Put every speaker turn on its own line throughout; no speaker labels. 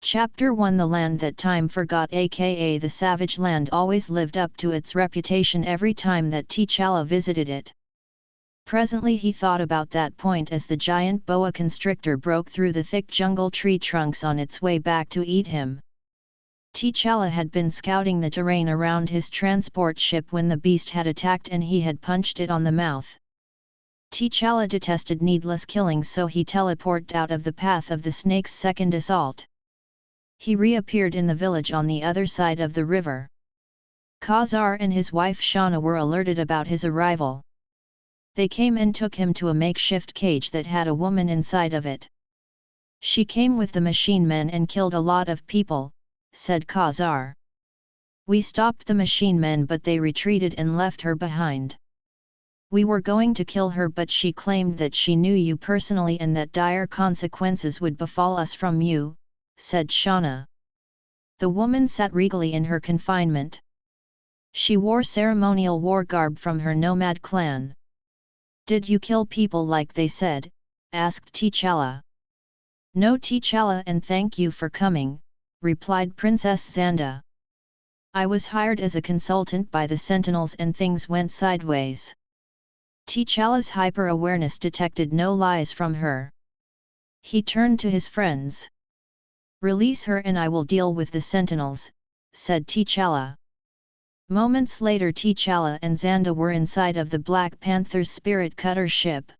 Chapter 1 The land that time forgot, aka the savage land, always lived up to its reputation every time that T'Challa visited it. Presently he thought about that point as the giant boa constrictor broke through the thick jungle tree trunks on its way back to eat him. T'Challa had been scouting the terrain around his transport ship when the beast had attacked and he had punched it on the mouth. T'Challa detested needless killing, so he teleported out of the path of the snake's second assault. He reappeared in the village on the other side of the river. Khazar and his wife Shauna were alerted about his arrival. They came and took him to a makeshift cage that had a woman inside of it. "She came with the machine men and killed a lot of people," said Khazar. "We stopped the machine men but they retreated and left her behind. We were going to kill her but she claimed that she knew you personally and that dire consequences would befall us from you," said Shauna. The woman sat regally in her confinement. She wore ceremonial war garb from her nomad clan. "Did you kill people like they said?" asked T'Challa. "No, T'Challa, and thank you for coming," replied Princess Zanda. "I was hired as a consultant by the Sentinels and things went sideways." T'Challa's hyper-awareness detected no lies from her. He turned to his friends. "Release her and I will deal with the Sentinels," said T'Challa. Moments later T'Challa and Zanda were inside of the Black Panther's spirit cutter ship.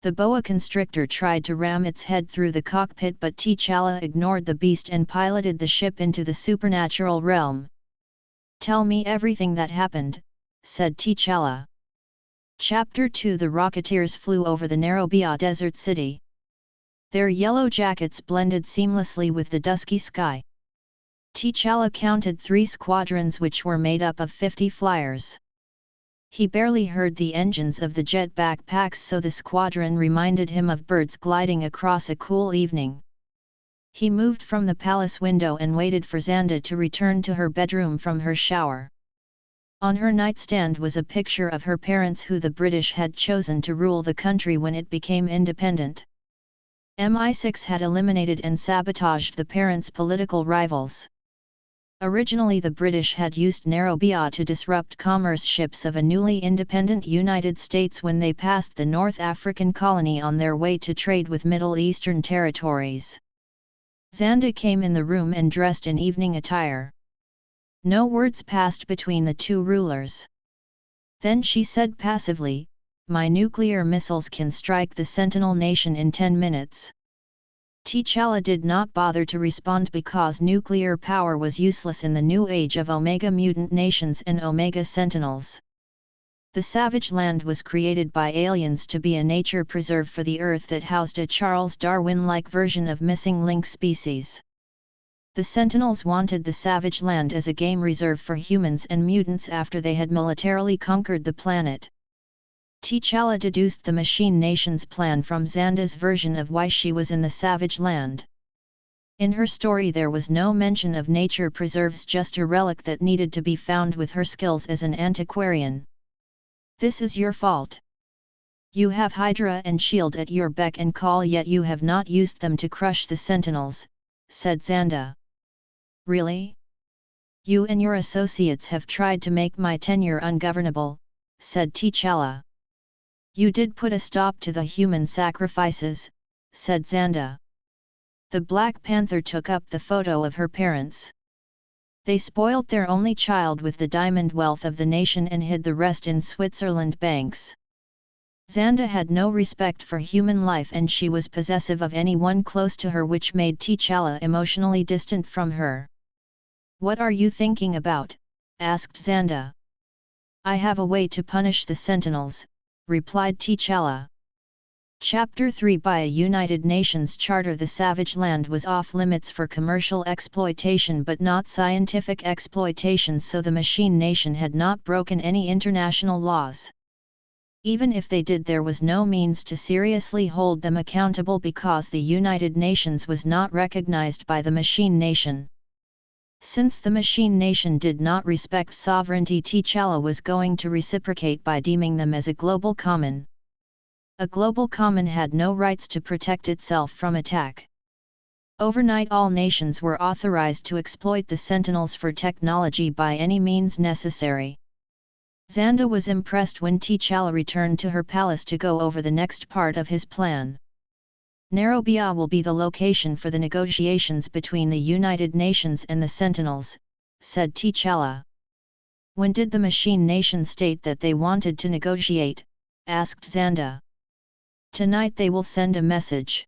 The boa constrictor tried to ram its head through the cockpit but T'Challa ignored the beast and piloted the ship into the supernatural realm. "Tell me everything that happened," said T'Challa. Chapter 2 The Rocketeers flew over the Nairobi desert city. Their yellow jackets blended seamlessly with the dusky sky. T'Challa counted 3 squadrons which were made up of 50 flyers. He barely heard the engines of the jet backpacks, so the squadron reminded him of birds gliding across a cool evening. He moved from the palace window and waited for Zanda to return to her bedroom from her shower. On her nightstand was a picture of her parents who the British had chosen to rule the country when it became independent. MI6 had eliminated and sabotaged the parents' political rivals. Originally the British had used Nairobi to disrupt commerce ships of a newly independent United States when they passed the North African colony on their way to trade with Middle Eastern territories. Zanda came in the room and dressed in evening attire. No words passed between the two rulers. Then she said passively, "My nuclear missiles can strike the Sentinel Nation in 10 minutes. T'Challa did not bother to respond because nuclear power was useless in the new age of Omega mutant nations and Omega Sentinels. The savage land was created by aliens to be a nature preserve for the Earth that housed a Charles Darwin-like version of missing link species. The Sentinels wanted the savage land as a game reserve for humans and mutants after they had militarily conquered the planet. T'Challa deduced the Machine Nation's plan from Zanda's version of why she was in the savage land. In her story there was no mention of nature preserves, just a relic that needed to be found with her skills as an antiquarian. "This is your fault. You have Hydra and S.H.I.E.L.D. at your beck and call, yet you have not used them to crush the Sentinels," said Zanda. "Really? You and your associates have tried to make my tenure ungovernable," said T'Challa. "You did put a stop to the human sacrifices," said Zanda. The Black Panther took up the photo of her parents. They spoilt their only child with the diamond wealth of the nation and hid the rest in Switzerland banks. Zanda had no respect for human life and she was possessive of anyone close to her, which made T'Challa emotionally distant from her. "What are you thinking about?" asked Zanda. "I have a way to punish the Sentinels," replied T'Challa. Chapter 3 By a United Nations charter, the savage land was off limits for commercial exploitation but not scientific exploitation, so the Machine Nation had not broken any international laws. Even if they did, there was no means to seriously hold them accountable because the United Nations was not recognized by the Machine Nation. Since the Machine Nation did not respect sovereignty, T'Challa was going to reciprocate by deeming them as a global common. A global common had no rights to protect itself from attack. Overnight all nations were authorized to exploit the Sentinels for technology by any means necessary. Zanda was impressed when T'Challa returned to her palace to go over the next part of his plan. Nairobi will be the location for the negotiations between the United Nations and the Sentinels, said T'Challa. When did the machine nation state that they wanted to negotiate? Asked Zanda. Tonight they will send a message.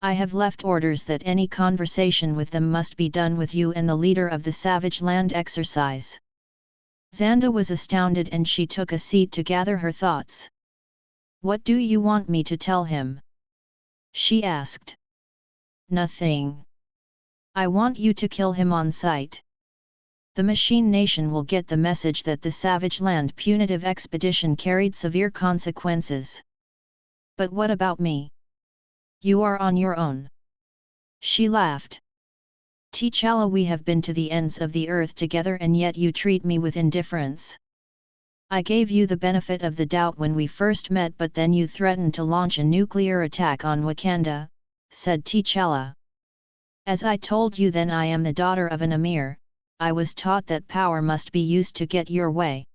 I have left orders that any conversation with them must be done with you and the leader of the Savage Land exercise. Zanda was astounded and she took a seat to gather her thoughts. What do you want me to tell him? She asked. Nothing. I want you to kill him on sight. The Machine Nation will get the message that the Savage Land punitive expedition carried severe consequences. But what about me? You are on your own. She laughed. T'Challa, we have been to the ends of the earth together and yet you treat me with indifference. I gave you the benefit of the doubt when we first met, but then you threatened to launch a nuclear attack on Wakanda, said T'Challa. As I told you then, I am the daughter of an Emir. I was taught that power must be used to get your way.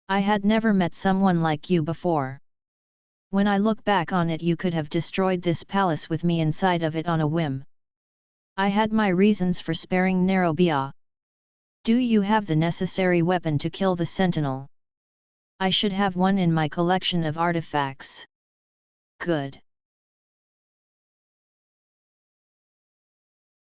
I had never met someone like you before. When I look back on it, you could have destroyed this palace with me inside of it on a whim. I had my reasons for sparing Nairobi. Do you have the necessary weapon to kill the Sentinel? I should have one in my collection of artifacts. Good.